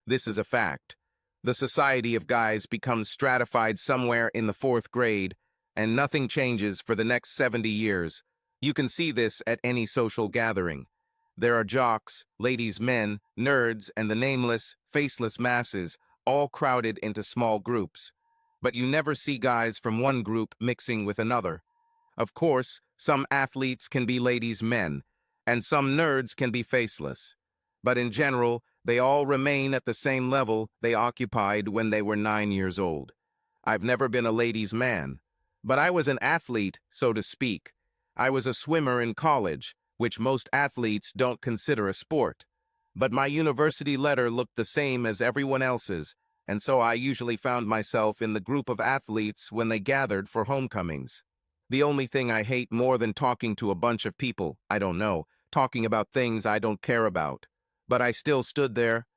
This is a fact. The society of guys becomes stratified somewhere in the fourth grade, and nothing changes for the next 70 years. You can see this at any social gathering. There are jocks, ladies, men, nerds, and the nameless, faceless masses, all crowded into small groups. But you never see guys from one group mixing with another. Of course, some athletes can be ladies' men, and some nerds can be faceless. But in general, they all remain at the same level they occupied when they were 9 years old. I've never been a ladies' man, but I was an athlete, so to speak. I was a swimmer in college, which most athletes don't consider a sport. But my university letter looked the same as everyone else's, and so I usually found myself in the group of athletes when they gathered for homecomings. The only thing I hate more than talking to a bunch of people I don't know, talking about things I don't care about. But I still stood there.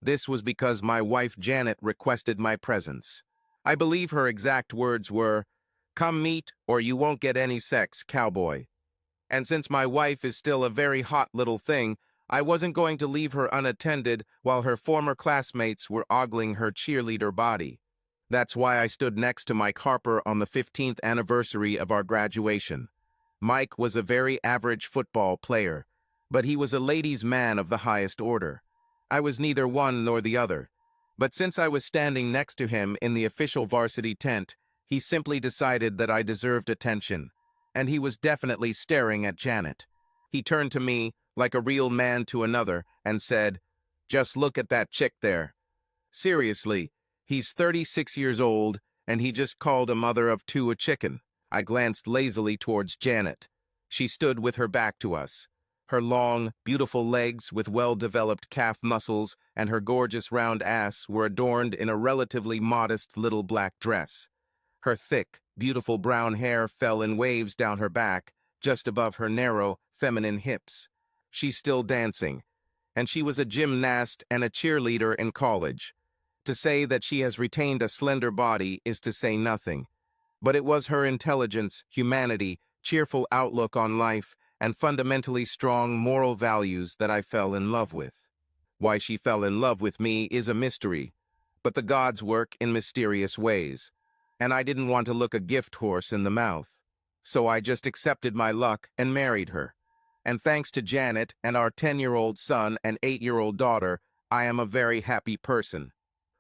This was because my wife Janet requested my presence. I believe her exact words were, "Come meet or you won't get any sex, cowboy." And since my wife is still a very hot little thing, I wasn't going to leave her unattended while her former classmates were ogling her cheerleader body. That's why I stood next to Mike Harper on the 15th anniversary of our graduation. Mike was a very average football player, but he was a ladies' man of the highest order. I was neither one nor the other. But since I was standing next to him in the official varsity tent, he simply decided that I deserved attention, and he was definitely staring at Janet. He turned to me, like a real man to another, and said, "Just look at that chick there." Seriously, he's 36 years old, and he just called a mother of two a chicken. I glanced lazily towards Janet. She stood with her back to us. Her long, beautiful legs with well-developed calf muscles and her gorgeous round ass were adorned in a relatively modest little black dress. Her thick, beautiful brown hair fell in waves down her back, just above her narrow, feminine hips. She's still dancing, and she was a gymnast and a cheerleader in college. To say that she has retained a slender body is to say nothing. But it was her intelligence, humanity, cheerful outlook on life, and fundamentally strong moral values that I fell in love with. Why she fell in love with me is a mystery, but the gods work in mysterious ways, and I didn't want to look a gift horse in the mouth. So I just accepted my luck and married her. And thanks to Janet and our 10-year-old son and 8-year-old daughter, I am a very happy person.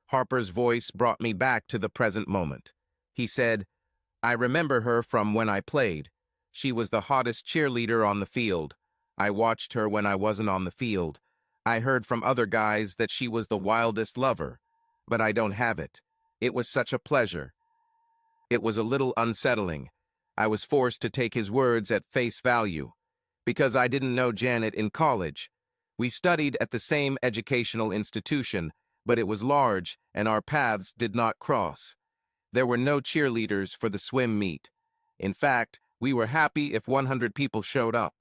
Harper's voice brought me back to the present moment. He said, "I remember her from when I played. She was the hottest cheerleader on the field. I watched her when I wasn't on the field. I heard from other guys that she was the wildest lover, but I don't have it. It was such a pleasure." It was a little unsettling. I was forced to take his words at face value, because I didn't know Janet in college. We studied at the same educational institution, but it was large, and our paths did not cross. There were no cheerleaders for the swim meet. In fact, we were happy if 100 people showed up.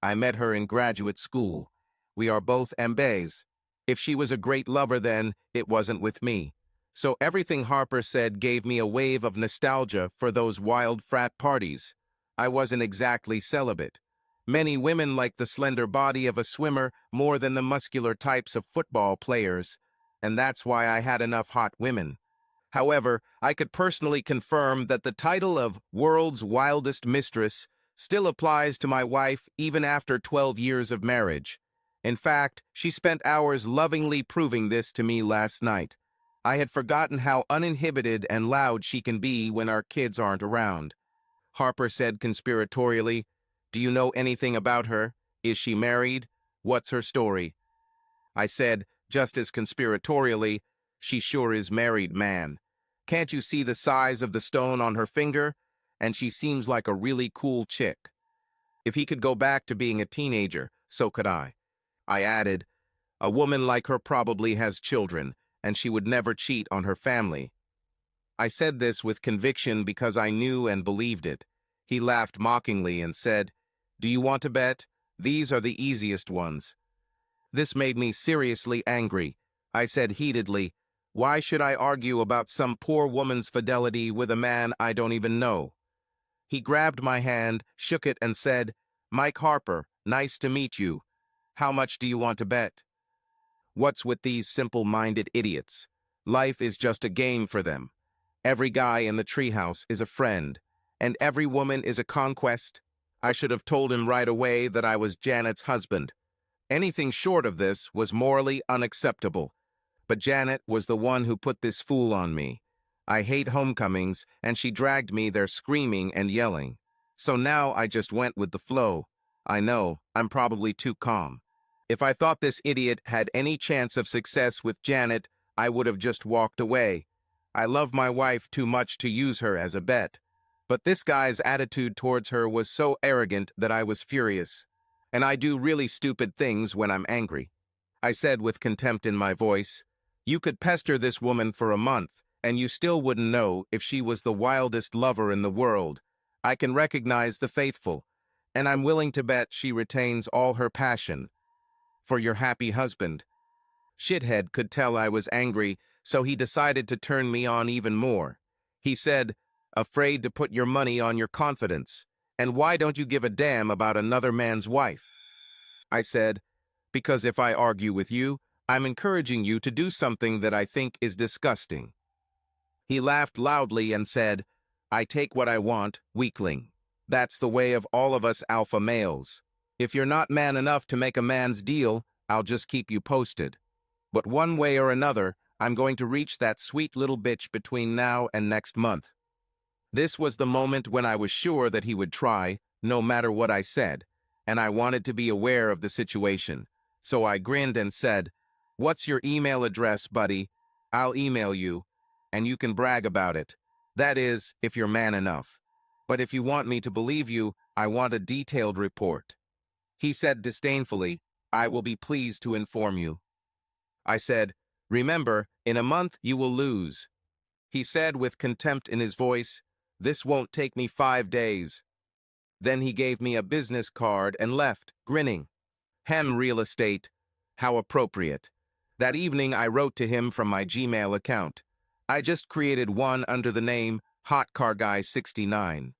I met her in graduate school. We are both MBAs. If she was a great lover then, it wasn't with me. So everything Harper said gave me a wave of nostalgia for those wild frat parties. I wasn't exactly celibate. Many women like the slender body of a swimmer more than the muscular types of football players, and that's why I had enough hot women. However, I could personally confirm that the title of World's Wildest Mistress still applies to my wife even after 12 years of marriage. In fact, she spent hours lovingly proving this to me last night. I had forgotten how uninhibited and loud she can be when our kids aren't around. Harper said conspiratorially, "Do you know anything about her? Is she married? What's her story?" I said, just as conspiratorially, "She sure is married, man. Can't you see the size of the stone on her finger? And she seems like a really cool chick." If he could go back to being a teenager, so could I. I added, "A woman like her probably has children, and she would never cheat on her family." I said this with conviction because I knew and believed it. He laughed mockingly and said, "Do you want to bet? These are the easiest ones." This made me seriously angry. I said heatedly, "Why should I argue about some poor woman's fidelity with a man I don't even know?" He grabbed my hand, shook it, and said, "Mike Harper, nice to meet you. How much do you want to bet?" What's with these simple-minded idiots? Life is just a game for them. Every guy in the treehouse is a friend, and every woman is a conquest. I should have told him right away that I was Janet's husband. Anything short of this was morally unacceptable. But Janet was the one who put this fool on me. I hate homecomings, and she dragged me there screaming and yelling. So now I just went with the flow. I know, I'm probably too calm. If I thought this idiot had any chance of success with Janet, I would have just walked away. I love my wife too much to use her as a bet. But this guy's attitude towards her was so arrogant that I was furious. And I do really stupid things when I'm angry. I said with contempt in my voice, "You could pester this woman for a month, and you still wouldn't know if she was the wildest lover in the world. I can recognize the faithful, and I'm willing to bet she retains all her passion for your happy husband." Shithead could tell I was angry, so he decided to turn me on even more. He said, "Afraid to put your money on your confidence, and why don't you give a damn about another man's wife?" I said, "Because if I argue with you, I'm encouraging you to do something that I think is disgusting." He laughed loudly and said, "I take what I want, weakling. That's the way of all of us alpha males. If you're not man enough to make a man's deal, I'll just keep you posted. But one way or another, I'm going to reach that sweet little bitch between now and next month." This was the moment when I was sure that he would try, no matter what I said, and I wanted to be aware of the situation. So I grinned and said, "What's your email address, buddy? I'll email you, and you can brag about it. That is, if you're man enough. But if you want me to believe you, I want a detailed report." He said disdainfully, "I will be pleased to inform you." I said, "Remember, in a month you will lose." He said with contempt in his voice, "This won't take me 5 days." Then he gave me a business card and left, grinning. Real estate. How appropriate. That evening I wrote to him from my Gmail account. I just created one under the name Hot Car Guy 69.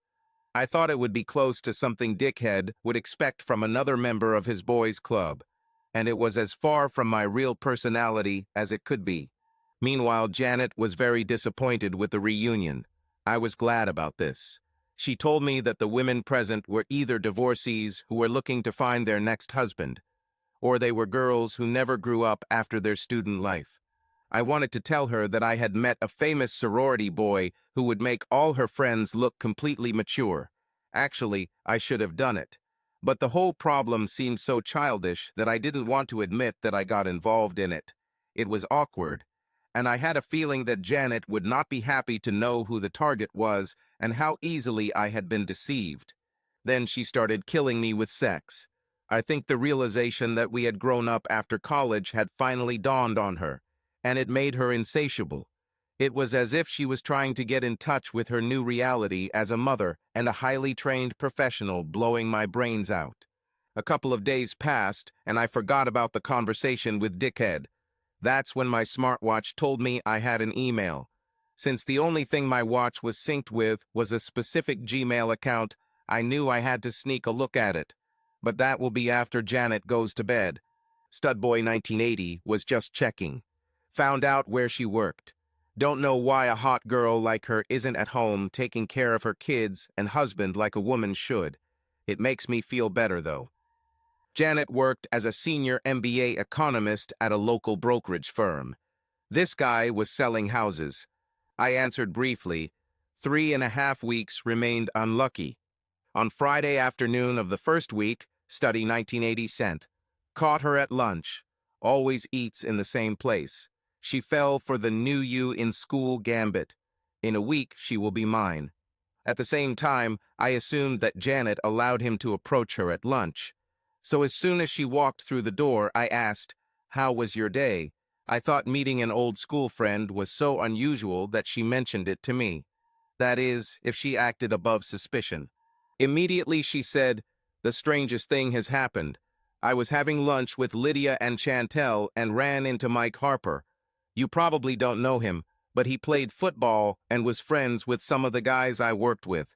I thought it would be close to something Dickhead would expect from another member of his boys' club, and it was as far from my real personality as it could be. Meanwhile, Janet was very disappointed with the reunion. I was glad about this. She told me that the women present were either divorcees who were looking to find their next husband, or they were girls who never grew up after their student life. I wanted to tell her that I had met a famous sorority boy who would make all her friends look completely mature. Actually, I should have done it. But the whole problem seemed so childish that I didn't want to admit that I got involved in it. It was awkward, and I had a feeling that Janet would not be happy to know who the target was and how easily I had been deceived. Then she started killing me with sex. I think the realization that we had grown up after college had finally dawned on her, and it made her insatiable. It was as if she was trying to get in touch with her new reality as a mother and a highly trained professional, blowing my brains out. A couple of days passed, and I forgot about the conversation with Dickhead. That's when my smartwatch told me I had an email. Since the only thing my watch was synced with was a specific Gmail account, I knew I had to sneak a look at it. But that will be after Janet goes to bed. Studboy 1980 was just checking. Found out where she worked. Don't know why a hot girl like her isn't at home taking care of her kids and husband like a woman should. It makes me feel better, though. Janet worked as a senior MBA economist at a local brokerage firm. This guy was selling houses. I answered briefly. 3.5 weeks remained unlucky. On Friday afternoon of the first week, Study 1980 sent. Caught her at lunch. Always eats in the same place. She fell for the new you in school gambit. In a week, she will be mine. At the same time, I assumed that Janet allowed him to approach her at lunch. So as soon as she walked through the door, I asked, "How was your day?" I thought meeting an old school friend was so unusual that she mentioned it to me. That is, if she acted above suspicion. Immediately she said, "The strangest thing has happened. I was having lunch with Lydia and Chantel and ran into Mike Harper. You probably don't know him, but he played football and was friends with some of the guys I worked with."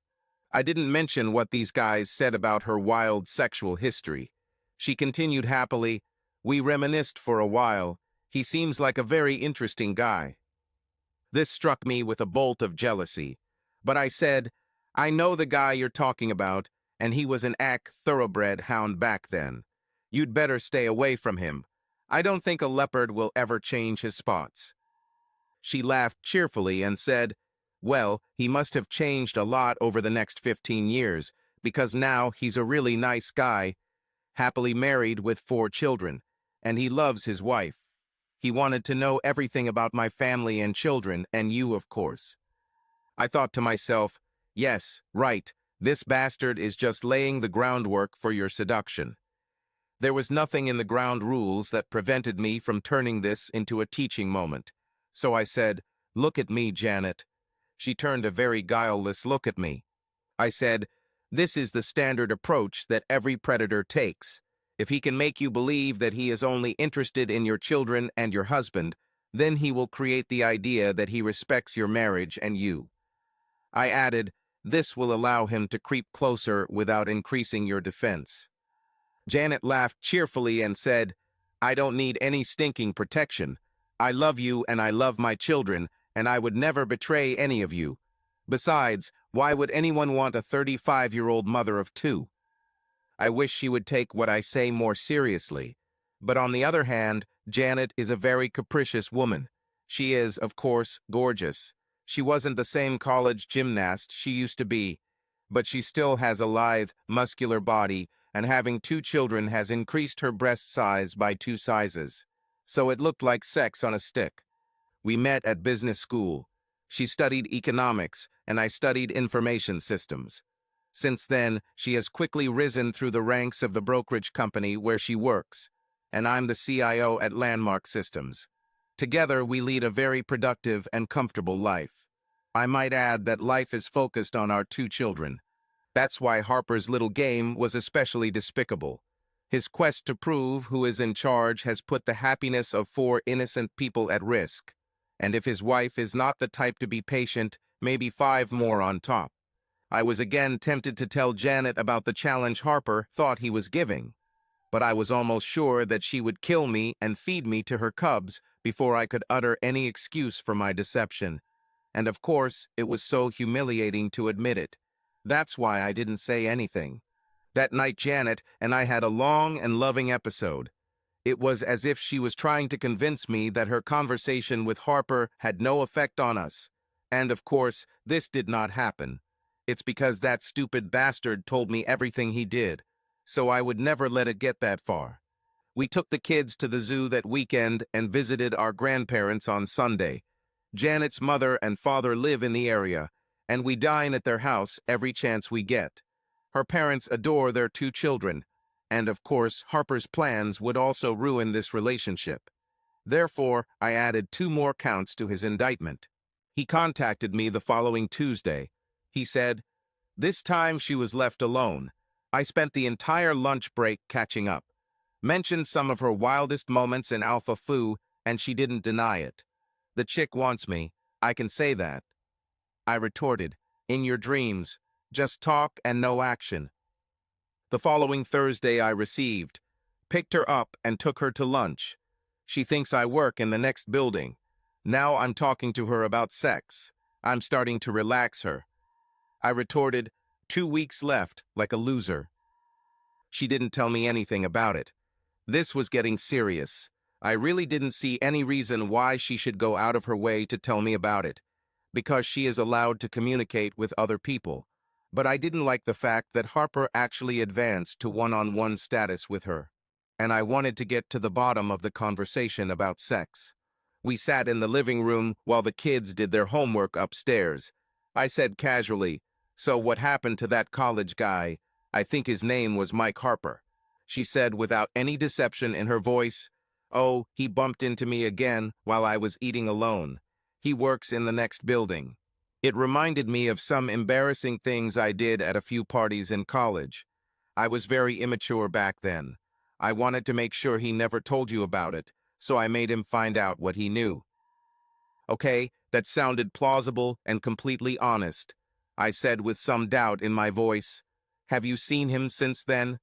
I didn't mention what these guys said about her wild sexual history. She continued happily, "We reminisced for a while. He seems like a very interesting guy. This struck me with a bolt of jealousy. But I said, I know the guy you're talking about, and he was an thoroughbred hound back then. You'd better stay away from him. I don't think a leopard will ever change his spots. She laughed cheerfully and said, well, he must have changed a lot over the next 15 years, because now he's a really nice guy, happily married with 4 children, and he loves his wife. He wanted to know everything about my family and children, and you, of course. I thought to myself, yes, right, this bastard is just laying the groundwork for your seduction. There was nothing in the ground rules that prevented me from turning this into a teaching moment. So I said, look at me, Janet. She turned a very guileless look at me. I said, this is the standard approach that every predator takes. If he can make you believe that he is only interested in your children and your husband, then he will create the idea that he respects your marriage and you. I added, this will allow him to creep closer without increasing your defense. Janet laughed cheerfully and said, I don't need any stinking protection. I love you and I love my children, and I would never betray any of you. Besides, why would anyone want a 35-year-old mother of 2? I wish she would take what I say more seriously. But on the other hand, Janet is a very capricious woman. She is, of course, gorgeous. She wasn't the same college gymnast she used to be, but she still has a lithe, muscular body, and having 2 children has increased her breast size by 2 sizes. So it looked like sex on a stick. We met at business school. She studied economics, and I studied information systems. Since then, she has quickly risen through the ranks of the brokerage company where she works, and I'm the CIO at Landmark Systems. Together, we lead a very productive and comfortable life. I might add that life is focused on our 2 children. That's why Harper's little game was especially despicable. His quest to prove who is in charge has put the happiness of 4 innocent people at risk. And if his wife is not the type to be patient, maybe 5 more on top. I was again tempted to tell Janet about the challenge Harper thought he was giving, but I was almost sure that she would kill me and feed me to her cubs before I could utter any excuse for my deception. And of course, it was so humiliating to admit it. That's why I didn't say anything. That night, Janet and I had a long and loving episode. It was as if she was trying to convince me that her conversation with Harper had no effect on us. And of course, this did not happen. It's because that stupid bastard told me everything he did, so I would never let it get that far. We took the kids to the zoo that weekend and visited our grandparents on Sunday. Janet's mother and father live in the area, and we dine at their house every chance we get. Her parents adore their 2 children, and of course Harper's plans would also ruin this relationship. Therefore, I added 2 more counts to his indictment. He contacted me the following Tuesday. He said, this time she was left alone. I spent the entire lunch break catching up. Mentioned some of her wildest moments in Alpha Foo, and she didn't deny it. The chick wants me, I can say that. I retorted, in your dreams, just talk and no action. The following Thursday I received, picked her up and took her to lunch. She thinks I work in the next building. Now I'm talking to her about sex. I'm starting to relax her. I retorted, 2 weeks left, like a loser. She didn't tell me anything about it. This was getting serious. I really didn't see any reason why she should go out of her way to tell me about it, because she is allowed to communicate with other people. But I didn't like the fact that Harper actually advanced to one-on-one status with her, and I wanted to get to the bottom of the conversation about sex. We sat in the living room while the kids did their homework upstairs. I said casually, so what happened to that college guy? I think his name was Mike Harper. She said without any deception in her voice, oh, he bumped into me again while I was eating alone. He works in the next building. It reminded me of some embarrassing things I did at a few parties in college. I was very immature back then. I wanted to make sure he never told you about it, so I made him find out what he knew. Okay, that sounded plausible and completely honest. I said with some doubt in my voice, have you seen him since then?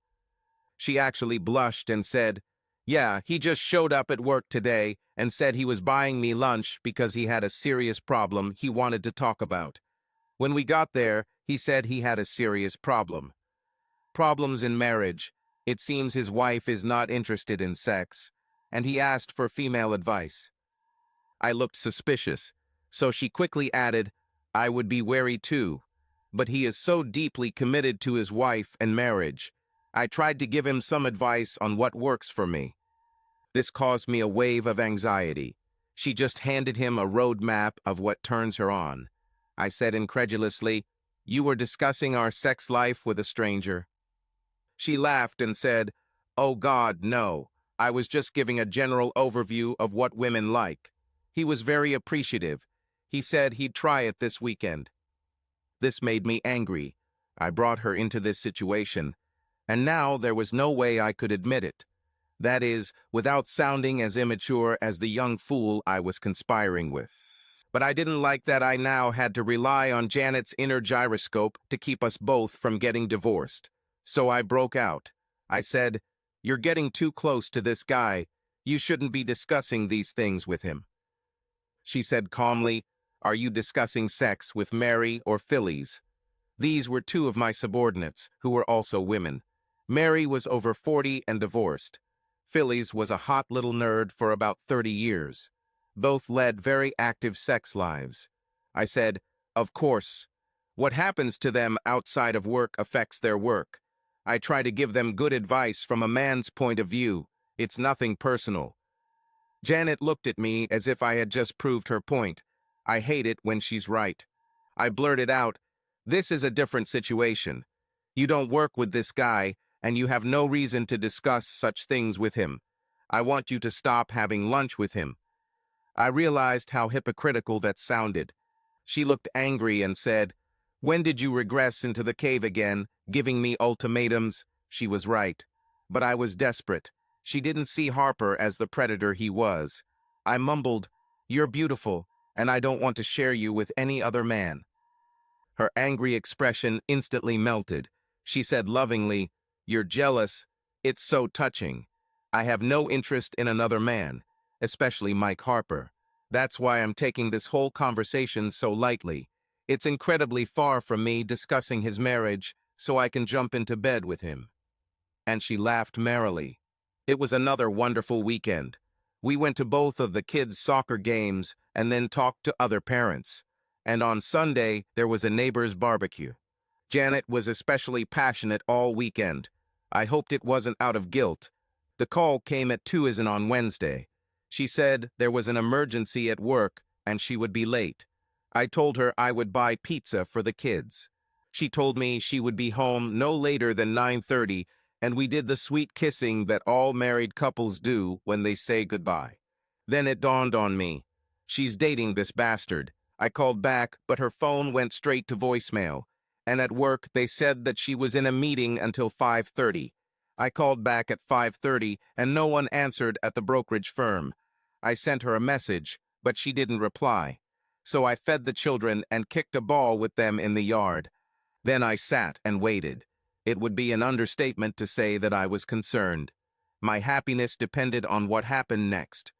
She actually blushed and said, Yeah, he just showed up at work today and said he was buying me lunch because he had a serious problem he wanted to talk about. When we got there, he said he had a serious problem. Problems in marriage. It seems his wife is not interested in sex, and he asked for female advice. I looked suspicious, so she quickly added, I would be wary too, but he is so deeply committed to his wife and marriage. I tried to give him some advice on what works for me. This caused me a wave of anxiety. She just handed him a roadmap of what turns her on. I said incredulously, "You were discussing our sex life with a stranger." She laughed and said, "Oh God, no. I was just giving a general overview of what women like." He was very appreciative. He said he'd try it this weekend. This made me angry. I brought her into this situation, and now there was no way I could admit it. That is, without sounding as immature as the young fool I was conspiring with. But I didn't like that I now had to rely on Janet's inner gyroscope to keep us both from getting divorced. So I broke out. I said, "You're getting too close to this guy. You shouldn't be discussing these things with him." She said calmly, "Are you discussing sex with Mary or Phyllis?" These were two of my subordinates, who were also women. Mary was over 40 and divorced. Phyllis was a hot little nerd for about 30 years. Both led very active sex lives. I said, "Of course. What happens to them outside of work affects their work. I try to give them good advice from a man's point of view. It's nothing personal." Janet looked at me as if I had just proved her point. I hate it when she's right. I blurted out, "This is a different situation. You don't work with this guy, and you have no reason to discuss such things with him. I want you to stop having lunch with him." I realized how hypocritical that sounded. She looked angry and said, "When did you regress into the cave again, giving me ultimatums?" She was right. But I was desperate. She didn't see Harper as the predator he was. I mumbled, "You're beautiful, and I don't want to share you with any other man." Her angry expression instantly melted. She said lovingly, "You're jealous. It's so touching. I have no interest in another man, especially Mike Harper. That's why I'm taking this whole conversation so lightly. It's incredibly far from me discussing his marriage, so I can jump into bed with him." And she laughed merrily. It was another wonderful weekend. We went to both of the kids' soccer games and then talked to other parents. And on Sunday, there was a neighbor's barbecue. Janet was especially passionate all weekend. I hoped it wasn't out of guilt. The call came at 2 as in on Wednesday. She said there was an emergency at work and she would be late. I told her I would buy pizza for the kids. She told me she would be home no later than 9:30, and we did the sweet kissing that all married couples do when they say goodbye. Then it dawned on me. She's dating this bastard. I called back, but her phone went straight to voicemail. And at work, they said that she was in a meeting until 5:30. I called back at 5:30, and no one answered at the brokerage firm. I sent her a message, but she didn't reply. So I fed the children and kicked a ball with them in the yard. Then I sat and waited. It would be an understatement to say that I was concerned. My happiness depended on what happened next.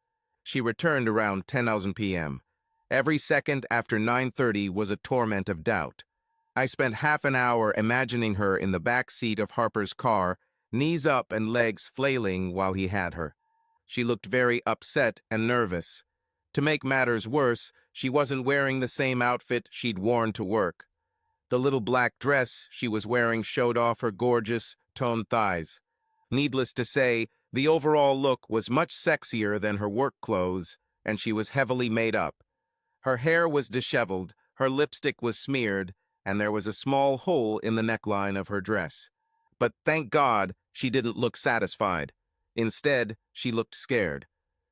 She returned around 10:00 p.m. Every second after 9:30 was a torment of doubt. I spent half an hour imagining her in the back seat of Harper's car, knees up and legs flailing while he had her. She looked very upset and nervous. To make matters worse, she wasn't wearing the same outfit she'd worn to work. The little black dress she was wearing showed off her gorgeous, toned thighs. Needless to say, the overall look was much sexier than her work clothes, and she was heavily made up. Her hair was disheveled, her lipstick was smeared, and there was a small hole in the neckline of her dress. But thank God, she didn't look satisfied. Instead, she looked scared.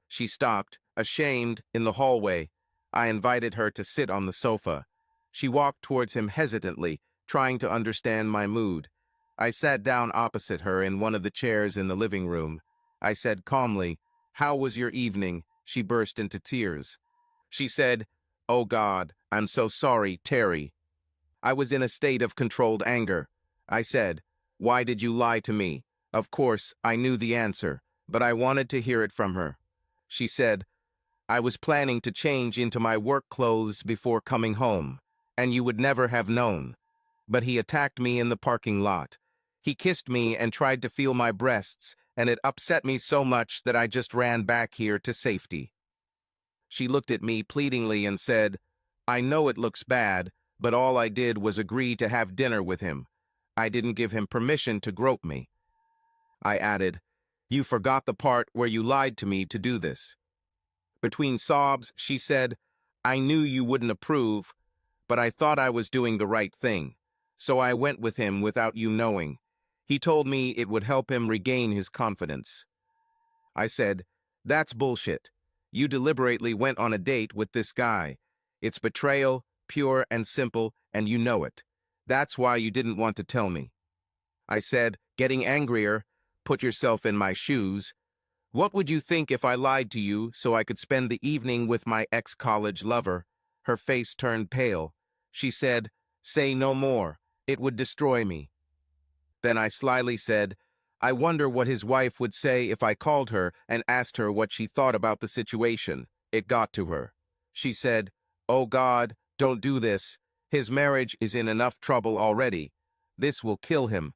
She stopped, ashamed, in the hallway. I invited her to sit on the sofa. She walked towards him hesitantly, trying to understand my mood. I sat down opposite her in one of the chairs in the living room. I said calmly, "How was your evening?" She burst into tears. She said, "Oh God, I'm so sorry, Terry." I was in a state of controlled anger. I said, "Why did you lie to me?" Of course, I knew the answer, but I wanted to hear it from her. She said, I was planning to change into my work clothes before coming home, and you would never have known. But he attacked me in the parking lot. He kissed me and tried to feel my breasts, and it upset me so much that I just ran back here to safety. She looked at me pleadingly and said, I know it looks bad, but all I did was agree to have dinner with him. I didn't give him permission to grope me. I added, You forgot the part where you lied to me to do this. Between sobs, she said, I knew you wouldn't approve, but I thought I was doing the right thing, so I went with him without you knowing. He told me it would help him regain his confidence. I said, That's bullshit. You deliberately went on a date with this guy. It's betrayal, pure and simple, and you know it. That's why you didn't want to tell me. I said, getting angrier, Put yourself in my shoes. What would you think if I lied to you so I could spend the evening with my ex-college lover? Her face turned pale. She said, Say no more. It would destroy me. Then I slyly said, I wonder what his wife would say if I called her and asked her what she thought about the situation. It got to her. She said, Oh God, don't do this. His marriage is in enough trouble already. This will kill him.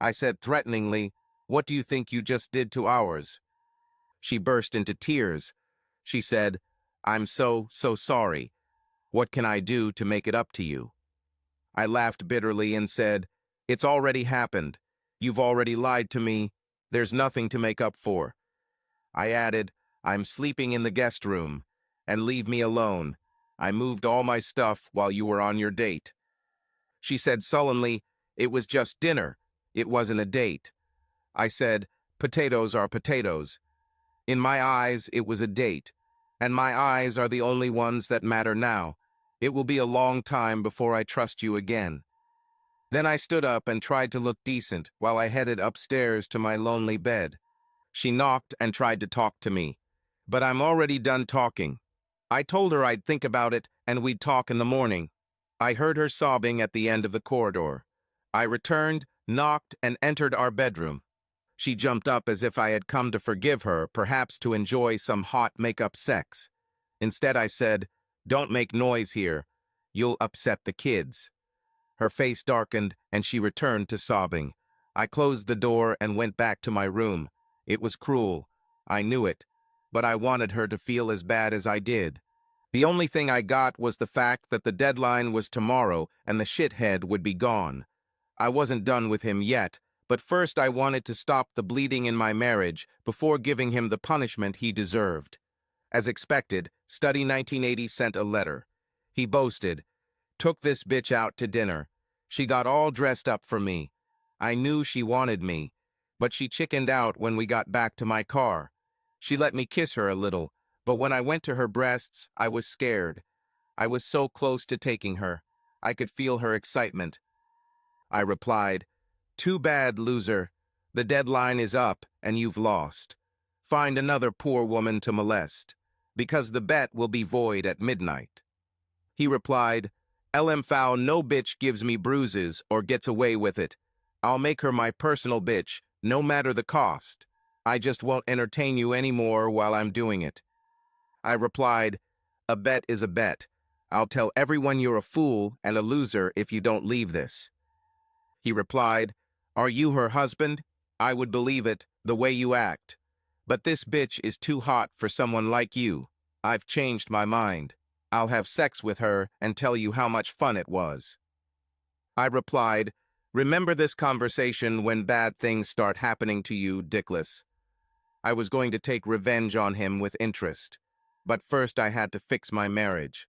I said threateningly, What do you think you just did to ours? She burst into tears. She said, I'm so sorry. What can I do to make it up to you? I laughed bitterly and said, It's already happened. You've already lied to me. There's nothing to make up for. I added, I'm sleeping in the guest room, and leave me alone. I moved all my stuff while you were on your date. She said sullenly, It was just dinner. It wasn't a date. I said, Potatoes are potatoes. In my eyes, it was a date, and my eyes are the only ones that matter now. It will be a long time before I trust you again. Then I stood up and tried to look decent while I headed upstairs to my lonely bed. She knocked and tried to talk to me, but I'm already done talking. I told her I'd think about it and we'd talk in the morning. I heard her sobbing at the end of the corridor. I returned, knocked, and entered our bedroom. She jumped up as if I had come to forgive her, perhaps to enjoy some hot make-up sex. Instead, I said, Don't make noise here. You'll upset the kids. Her face darkened, and she returned to sobbing. I closed the door and went back to my room. It was cruel. I knew it, but I wanted her to feel as bad as I did. The only thing I got was the fact that the deadline was tomorrow and the shithead would be gone. I wasn't done with him yet, but first I wanted to stop the bleeding in my marriage before giving him the punishment he deserved. As expected, Study 1980 sent a letter. He boasted, Took this bitch out to dinner. She got all dressed up for me. I knew she wanted me, but she chickened out when we got back to my car. She let me kiss her a little, but when I went to her breasts, I was scared. I was so close to taking her. I could feel her excitement. I replied, Too bad, loser. The deadline is up, and you've lost. Find another poor woman to molest, because the bet will be void at midnight. He replied, LM no bitch gives me bruises or gets away with it. I'll make her my personal bitch, no matter the cost. I just won't entertain you anymore while I'm doing it. I replied, A bet is a bet. I'll tell everyone you're a fool and a loser if you don't leave this. He replied, Are you her husband? I would believe it, the way you act. But this bitch is too hot for someone like you. I've changed my mind. I'll have sex with her and tell you how much fun it was. I replied, Remember this conversation when bad things start happening to you, dickless. I was going to take revenge on him with interest. But first I had to fix my marriage.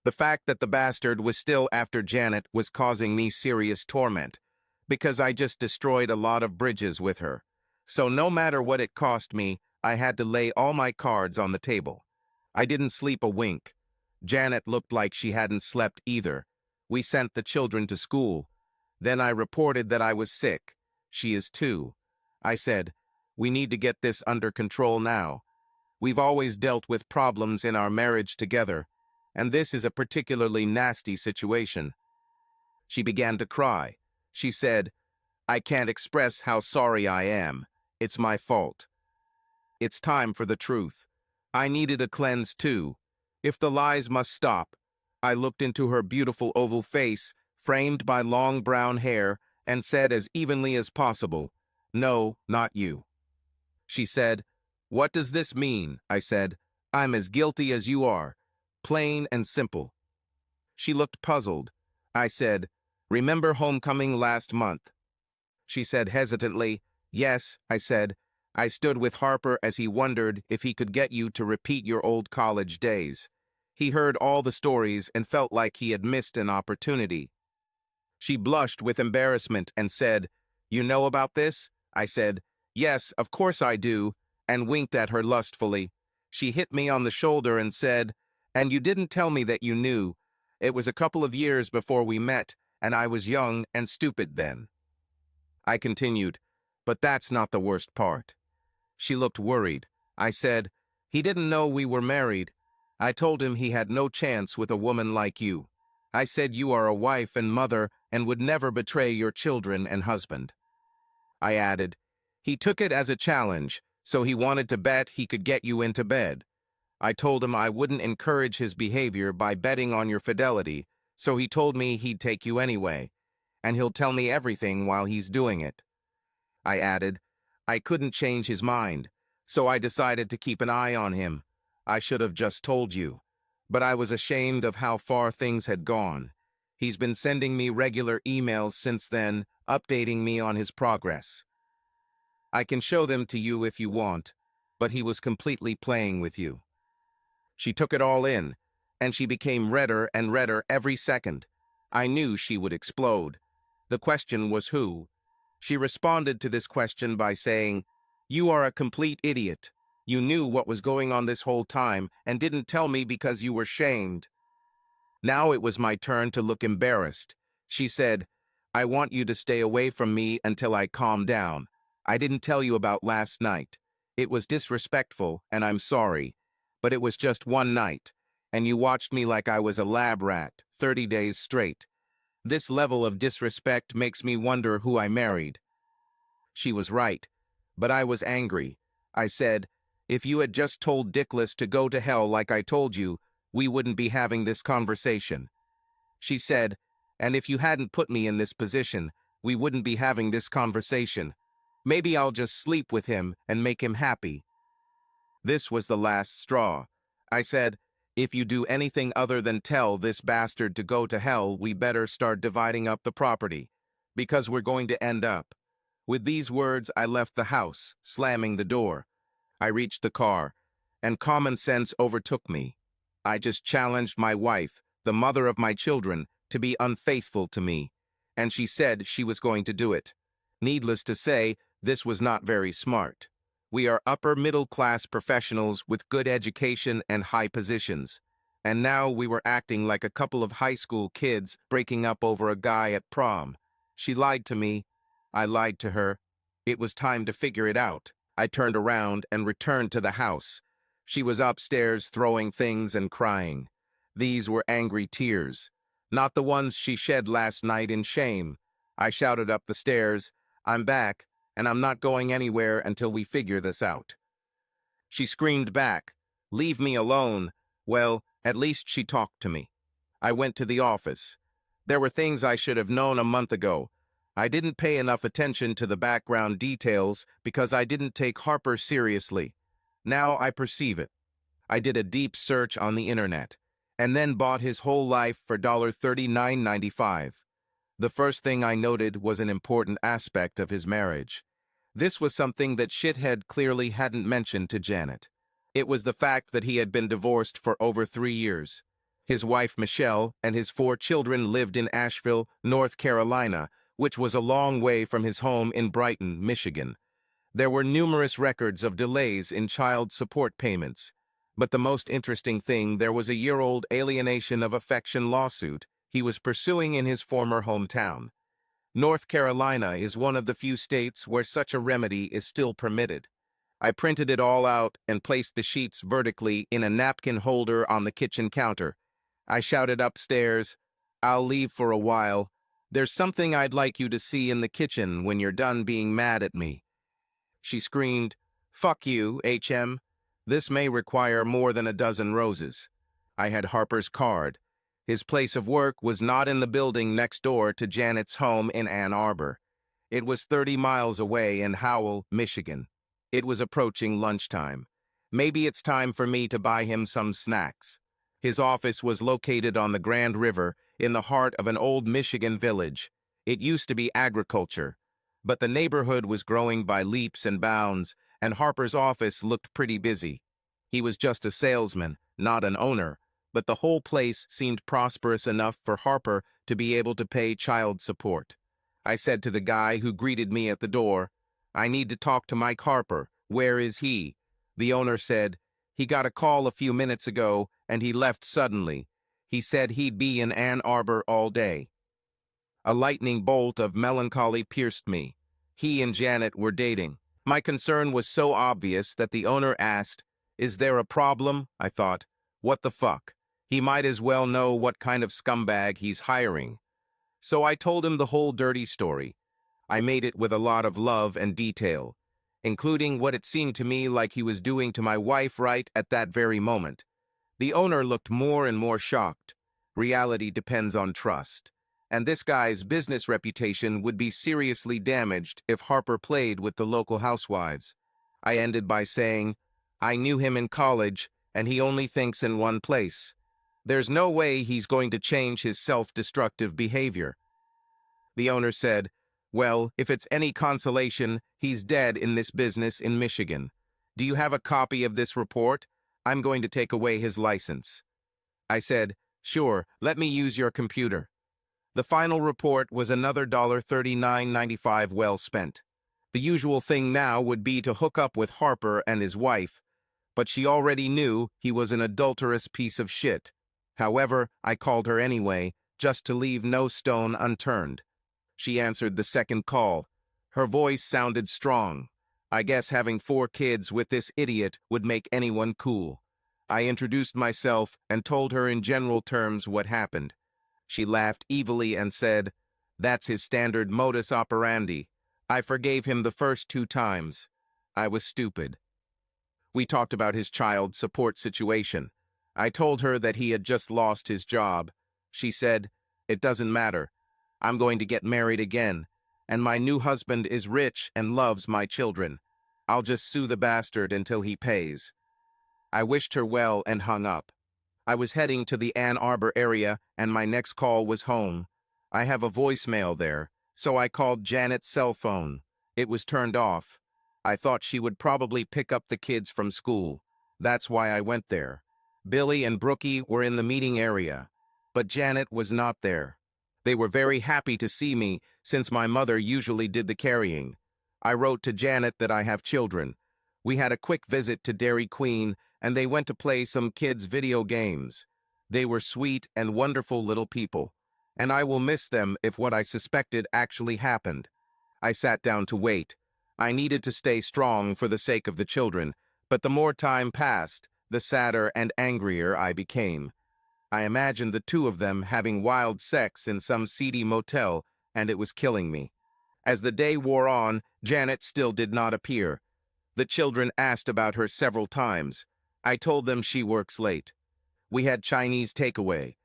The fact that the bastard was still after Janet was causing me serious torment, because I just destroyed a lot of bridges with her. So no matter what it cost me, I had to lay all my cards on the table. I didn't sleep a wink. Janet looked like she hadn't slept either. We sent the children to school. Then I reported that I was sick. She is too. I said, We need to get this under control now. We've always dealt with problems in our marriage together, and this is a particularly nasty situation. She began to cry. She said, I can't express how sorry I am. It's my fault. It's time for the truth. I needed a cleanse too. If the lies must stop. I looked into her beautiful oval face, framed by long brown hair, and said as evenly as possible, "No, not you." She said, "What does this mean?" I said, "I'm as guilty as you are. Plain and simple." She looked puzzled. I said, "Remember homecoming last month?" She said hesitantly, "Yes," I said. "I stood with Harper as he wondered if he could get you to repeat your old college days. He heard all the stories and felt like he had missed an opportunity." She blushed with embarrassment and said, "You know about this?" I said, "Yes, of course I do," and winked at her lustfully. She hit me on the shoulder and said, "And you didn't tell me that you knew. It was a couple of years before we met, and I was young and stupid then." I continued, "But that's not the worst part." She looked worried. I said, "He didn't know we were married. I told him he had no chance with a woman like you. I said you are a wife and mother and would never betray your children and husband." I added, "He took it as a challenge, so he wanted to bet he could get you into bed. I told him I wouldn't encourage his behavior by betting on your fidelity, so he told me he'd take you anyway, and he'll tell me everything while he's doing it." I added, "I couldn't change his mind, so I decided to keep an eye on him. I should have just told you, but I was ashamed of how far things had gone. He's been sending me regular emails since then, updating me on his progress. I can show them to you if you want, but he was completely playing with you." She took it all in, and she became redder and redder every second. I knew she would explode. The question was who. She responded to this question by saying, "You are a complete idiot. You knew what was going on this whole time and didn't tell me because you were shamed." Now it was my turn to look embarrassed. She said, "I want you to stay away from me until I calm down. I didn't tell you about last night. It was disrespectful, and I'm sorry. But it was just one night, and you watched me like I was a lab rat, 30 days straight. This level of disrespect makes me wonder who I married." She was right, but I was angry. I said, "If you had just told Dickless to go to hell like I told you, we wouldn't be having this conversation." She said, "And if you hadn't put me in this position, we wouldn't be having this conversation. Maybe I'll just sleep with him and make him happy." This was the last straw. I said, "If you do anything other than tell this bastard to go to hell, we better start dividing up the property, because we're going to end up." With these words, I left the house, slamming the door. I reached the car, and common sense overtook me. I just challenged my wife, the mother of my children, to be unfaithful to me, and she said she was going to do it. Needless to say, this was not very smart. We are upper-middle-class professionals with good education and high positions, and now we were acting like a couple of high school kids breaking up over a guy at prom. She lied to me. I lied to her. It was time to figure it out. I turned around and returned to the house. She was upstairs throwing things and crying. These were angry tears, not the ones she shed last night in shame. I shouted up the stairs, "I'm back, and I'm not going anywhere until we figure this out." She screamed back, "Leave me alone." Well, at least she talked to me. I went to the office. There were things I should have known a month ago. I didn't pay enough attention to the background details because I didn't take Harper seriously. Now I perceive it. I did a deep search on the internet, and then bought his whole life for $39.95. The first thing I noted was an important aspect of his marriage. This was something that Shithead clearly hadn't mentioned to Janet. It was the fact that he had been divorced for over 3 years. His wife Michelle and his 4 children lived in Asheville, North Carolina, which was a long way from his home in Brighton, Michigan. There were numerous records of delays in child support payments. But the most interesting thing, there was a year-old alienation of affection lawsuit he was pursuing in his former hometown. North Carolina is one of the few states where such a remedy is still permitted. I printed it all out and placed the sheets vertically in a napkin holder on the kitchen counter. I shouted upstairs, "I'll leave for a while. There's something I'd like you to see in the kitchen when you're done being mad at me." She screamed, Fuck you, HM. This may require more than a dozen roses. I had Harper's card. His place of work was not in the building next door to Janet's home in Ann Arbor. It was 30 miles away in Howell, Michigan. It was approaching lunchtime. Maybe it's time for me to buy him some snacks. His office was located on the Grand River in the heart of an old Michigan village. It used to be agriculture, but the neighborhood was growing by leaps and bounds, and Harper's office looked pretty busy. He was just a salesman, not an owner, but the whole place seemed prosperous enough for Harper to be able to pay child support. I said to the guy who greeted me at the door, "I need to talk to Mike Harper. Where is he?" The owner said, "He got a call a few minutes ago, and he left suddenly. He said he'd be in Ann Arbor all day." A lightning bolt of melancholy pierced me. He and Janet were dating. My concern was so obvious that the owner asked, "Is there a problem?" I thought, what the fuck? He might as well know what kind of scumbag he's hiring. So I told him the whole dirty story. I made it with a lot of love and detail, including what it seemed to me like he was doing to my wife right at that very moment. The owner looked more and more shocked. Reality depends on trust. And this guy's business reputation would be seriously damaged if Harper played with the local housewives. I ended by saying, "I knew him in college, and he only thinks in one place. There's no way he's going to change his self-destructive behavior." The owner said, "Well, if it's any consolation, he's dead in this business in Michigan. Do you have a copy of this report? I'm going to take away his license." I said, "Sure, let me use your computer." The final report was another $39.95 well spent. The usual thing now would be to hook up with Harper and his wife, but she already knew he was an adulterous piece of shit. However, I called her anyway, just to leave no stone unturned. She answered the second call. Her voice sounded strong. I guess having 4 kids with this idiot would make anyone cool. I introduced myself and told her in general terms what happened. She laughed evilly and said, "That's his standard modus operandi. I forgave him the first 2 times. I was stupid." We talked about his child support situation. I told her that he had just lost his job. She said, "It doesn't matter. I'm going to get married again, and my new husband is rich and loves my children. I'll just sue the bastard until he pays." I wished her well and hung up. I was heading to the Ann Arbor area, and my next call was home. I have a voicemail there, so I called Janet's cell phone. It was turned off. I thought she would probably pick up the kids from school. That's why I went there. Billy and Brookie were in the meeting area, but Janet was not there. They were very happy to see me, since my mother usually did the carrying. I wrote to Janet that I have children. We had a quick visit to Dairy Queen, and they went to play some kids' video games. They were sweet and wonderful little people, and I will miss them if what I suspected actually happened. I sat down to wait. I needed to stay strong for the sake of the children, but the more time passed, the sadder and angrier I became. I imagined the 2 of them having wild sex in some seedy motel, and it was killing me. As the day wore on, Janet still did not appear. The children asked about her several times. I told them she works late. We had Chinese takeaway.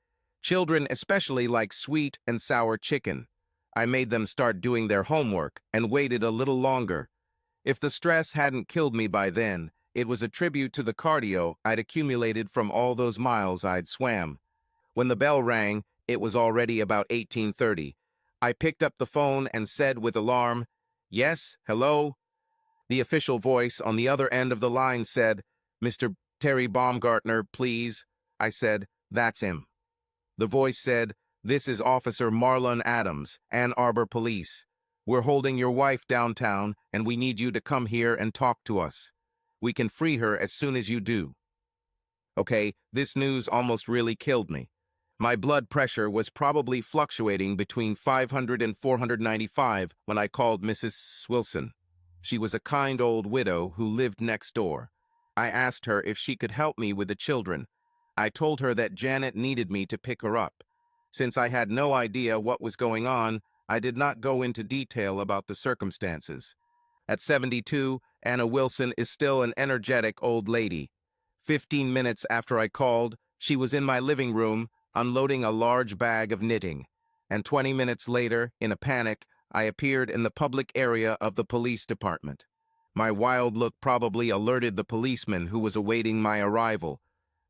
Children especially like sweet and sour chicken. I made them start doing their homework and waited a little longer. If the stress hadn't killed me by then, it was a tribute to the cardio I'd accumulated from all those miles I'd swam. When the bell rang, it was already about 18:30. I picked up the phone and said with alarm, "Yes, hello?" The official voice on the other end of the line said, "Mr. Terry Baumgartner, please." I said, "That's him." The voice said, "This is Officer Marlon Adams, Ann Arbor Police. We're holding your wife downtown, and we need you to come here and talk to us. We can free her as soon as you do." Okay, this news almost really killed me. My blood pressure was probably fluctuating between 500 and 495 when I called Mrs. Wilson. She was a kind old widow who lived next door. I asked her if she could help me with the children. I told her that Janet needed me to pick her up. Since I had no idea what was going on, I did not go into detail about the circumstances. At 72, Anna Wilson is still an energetic old lady. 15 minutes after I called, she was in my living room, unloading a large bag of knitting. And 20 minutes later, in a panic, I appeared in the public area of the police department. My wild look probably alerted the policeman who was awaiting my arrival,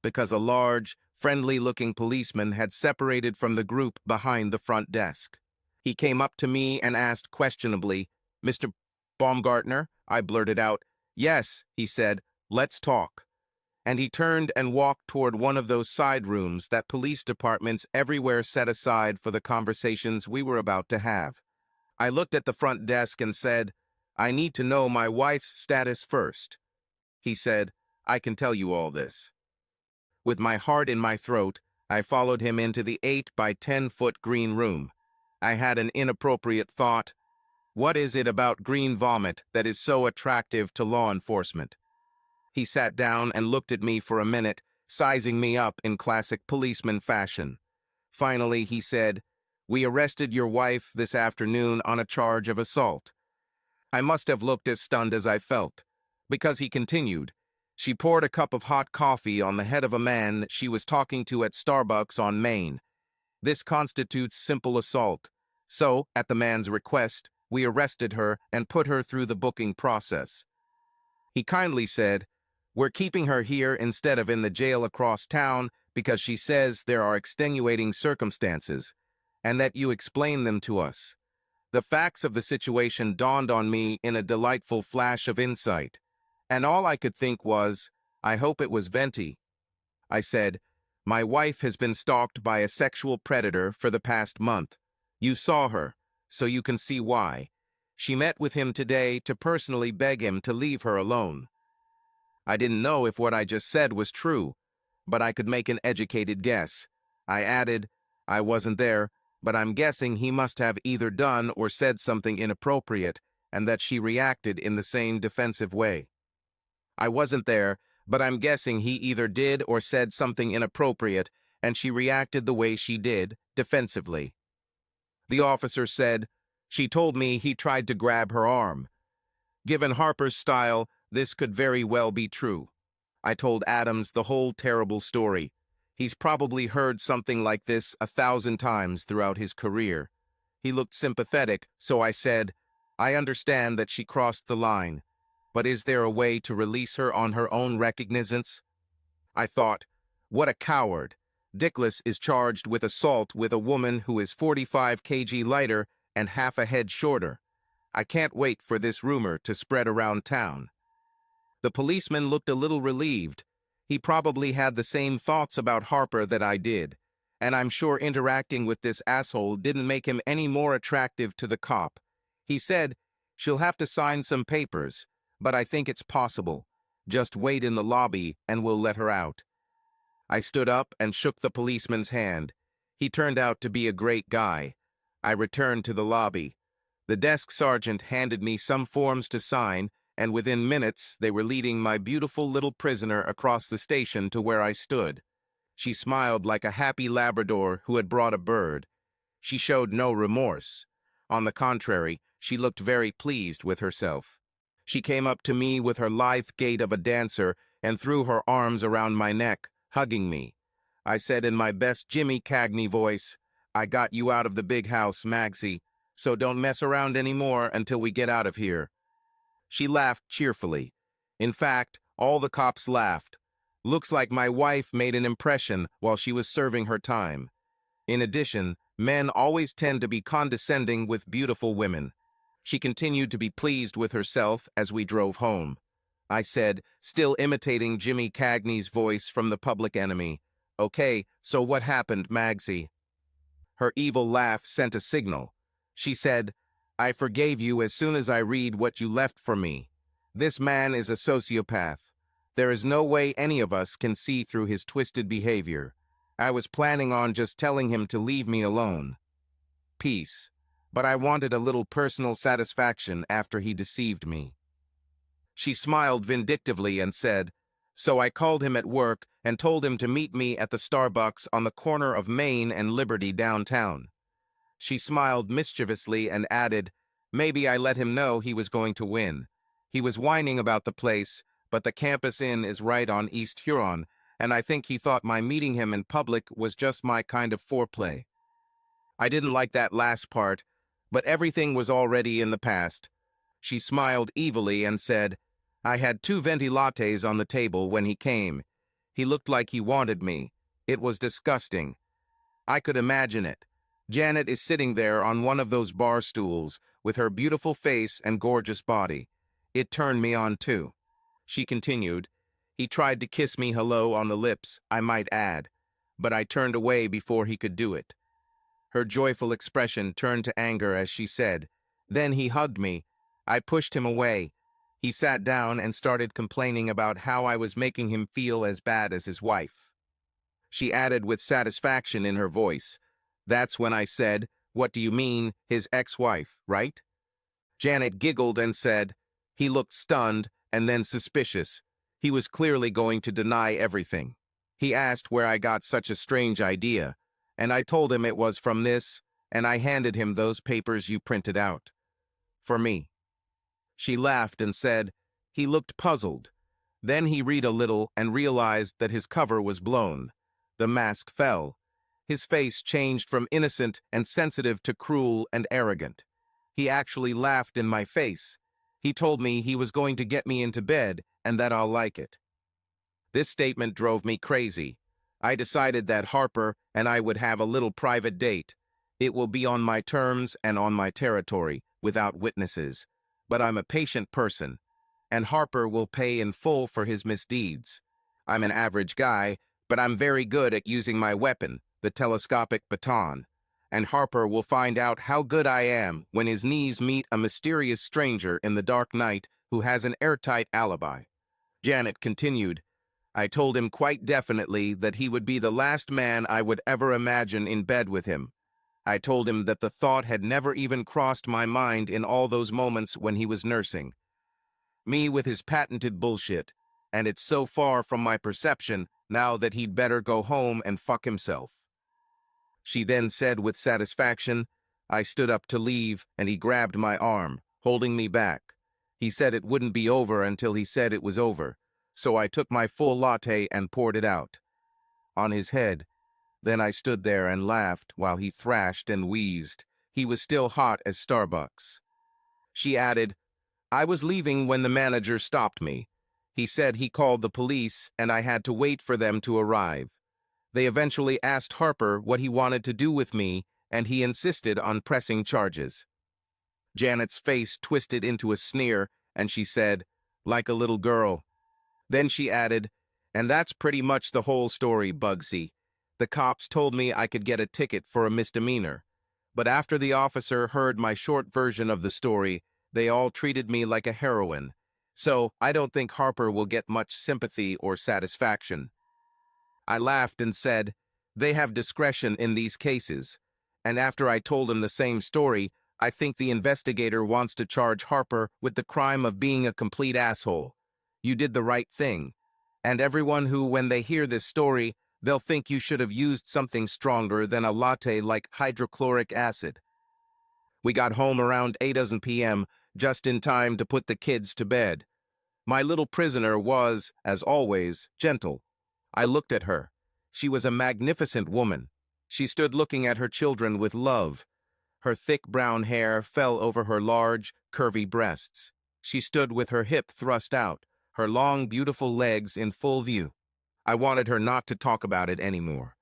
because a large, friendly-looking policeman had separated from the group behind the front desk. He came up to me and asked questionably, "Mr. Baumgartner?" I blurted out. "Yes," he said, "let's talk." And he turned and walked toward one of those side rooms that police departments everywhere set aside for the conversations we were about to have. I looked at the front desk and said, "I need to know my wife's status first." He said, "I can tell you all this." With my heart in my throat, I followed him into the 8 by 10-foot green room. I had an inappropriate thought. What is it about green vomit that is so attractive to law enforcement? He sat down and looked at me for a minute, sizing me up in classic policeman fashion. Finally, he said, "We arrested your wife this afternoon on a charge of assault." I must have looked as stunned as I felt, because he continued, "She poured a cup of hot coffee on the head of a man she was talking to at Starbucks on Main. This constitutes simple assault. So, at the man's request, we arrested her and put her through the booking process." He kindly said, "We're keeping her here instead of in the jail across town because she says there are extenuating circumstances, and that you explain them to us." The facts of the situation dawned on me in a delightful flash of insight, and all I could think was, I hope it was Venti. I said, "My wife has been stalked by a sexual predator for the past month. You saw her, so you can see why. She met with him today to personally beg him to leave her alone." I didn't know if what I just said was true, but I could make an educated guess. I added, "I wasn't there, but I'm guessing he must have either done or said something inappropriate, and that she reacted in the same defensive way." "I wasn't there, but I'm guessing he either did or said something inappropriate, and she reacted the way she did, defensively." The officer said, "She told me he tried to grab her arm. Given Harper's style, this could very well be true." I told Adams the whole terrible story. He's probably heard something like this 1,000 times throughout his career. He looked sympathetic, so I said, "I understand that she crossed the line, but is there a way to release her on her own recognizance?" I thought, what a coward. Dickless is charged with assault with a woman who is 45 kg lighter and half a head shorter. I can't wait for this rumor to spread around town. The policeman looked a little relieved. He probably had the same thoughts about Harper that I did, and I'm sure interacting with this asshole didn't make him any more attractive to the cop. He said, "She'll have to sign some papers, but I think it's possible. Just wait in the lobby and we'll let her out." I stood up and shook the policeman's hand. He turned out to be a great guy. I returned to the lobby. The desk sergeant handed me some forms to sign, and within minutes they were leading my beautiful little prisoner across the station to where I stood. She smiled like a happy Labrador who had brought a bird. She showed no remorse. On the contrary, she looked very pleased with herself. She came up to me with her lithe gait of a dancer and threw her arms around my neck, hugging me. I said in my best Jimmy Cagney voice, "I got you out of the big house, Magsy, so don't mess around anymore until we get out of here." She laughed cheerfully. In fact, all the cops laughed. Looks like my wife made an impression while she was serving her time. In addition, men always tend to be condescending with beautiful women. She continued to be pleased with herself as we drove home. I said, still imitating Jimmy Cagney's voice from The Public Enemy, "Okay, so what happened, Magsy?" Her evil laugh sent a signal. She said, "I forgave you as soon as I read what you left for me. This man is a sociopath. There is no way any of us can see through his twisted behavior. I was planning on just telling him to leave me alone. Peace. But I wanted a little personal satisfaction after he deceived me." She smiled vindictively and said, "So I called him at work and told him to meet me at the Starbucks on the corner of Main and Liberty downtown." She smiled mischievously and added, Maybe I let him know he was going to win. He was whining about the place, but the campus inn is right on East Huron, and I think he thought my meeting him in public was just my kind of foreplay. I didn't like that last part, but everything was already in the past. She smiled evilly and said, I had 2 venti lattes on the table when he came. He looked like he wanted me. It was disgusting. I could imagine it. Janet is sitting there on one of those bar stools with her beautiful face and gorgeous body. It turned me on too. She continued, he tried to kiss me hello on the lips, I might add, but I turned away before he could do it. Her joyful expression turned to anger as she said, then he hugged me. I pushed him away. He sat down and started complaining about how I was making him feel as bad as his wife. She added with satisfaction in her voice, that's when I said, what do you mean, his ex-wife, right? Janet giggled and said, he looked stunned and then suspicious. He was clearly going to deny everything. He asked where I got such a strange idea, and I told him it was from this, and I handed him those papers you printed out. For me. She laughed and said, he looked puzzled. Then he read a little and realized that his cover was blown. The mask fell. His face changed from innocent and sensitive to cruel and arrogant. He actually laughed in my face. He told me he was going to get me into bed and that I'll like it. This statement drove me crazy. I decided that Harper and I would have a little private date. It will be on my terms and on my territory, without witnesses. But I'm a patient person, and Harper will pay in full for his misdeeds. I'm an average guy, but I'm very good at using my weapon, the telescopic baton, and Harper will find out how good I am when his knees meet a mysterious stranger in the dark night who has an airtight alibi. Janet continued, I told him quite definitely that he would be the last man I would ever imagine in bed with him. I told him that the thought had never even crossed my mind in all those moments when he was nursing. Me with his patented bullshit, and it's so far from my perception now that he'd better go home and fuck himself. She then said with satisfaction, I stood up to leave, and he grabbed my arm, holding me back. He said it wouldn't be over until he said it was over, so I took my full latte and poured it out on his head. Then I stood there and laughed while he thrashed and wheezed. He was still hot as Starbucks. She added, I was leaving when the manager stopped me. He said he called the police and I had to wait for them to arrive. They eventually asked Harper what he wanted to do with me, and he insisted on pressing charges. Janet's face twisted into a sneer, and she said, like a little girl. Then she added, and that's pretty much the whole story, Bugsy. The cops told me I could get a ticket for a misdemeanor. But after the officer heard my short version of the story, they all treated me like a heroine. So I don't think Harper will get much sympathy or satisfaction. I laughed and said, they have discretion in these cases. And after I told him the same story, I think the investigator wants to charge Harper with the crime of being a complete asshole. You did the right thing. And everyone who, when they hear this story, they'll think you should have used something stronger than a latte like hydrochloric acid. We got home around 8 p.m., just in time to put the kids to bed. My little prisoner was, as always, gentle. I looked at her. She was a magnificent woman. She stood looking at her children with love. Her thick brown hair fell over her large, curvy breasts. She stood with her hip thrust out, her long, beautiful legs in full view. I wanted her not to talk about it anymore.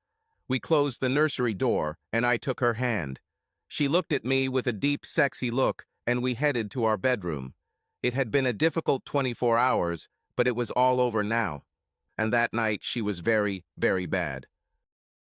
We closed the nursery door, and I took her hand. She looked at me with a deep, sexy look, and we headed to our bedroom. It had been a difficult 24 hours, but it was all over now. And that night she was very, very bad.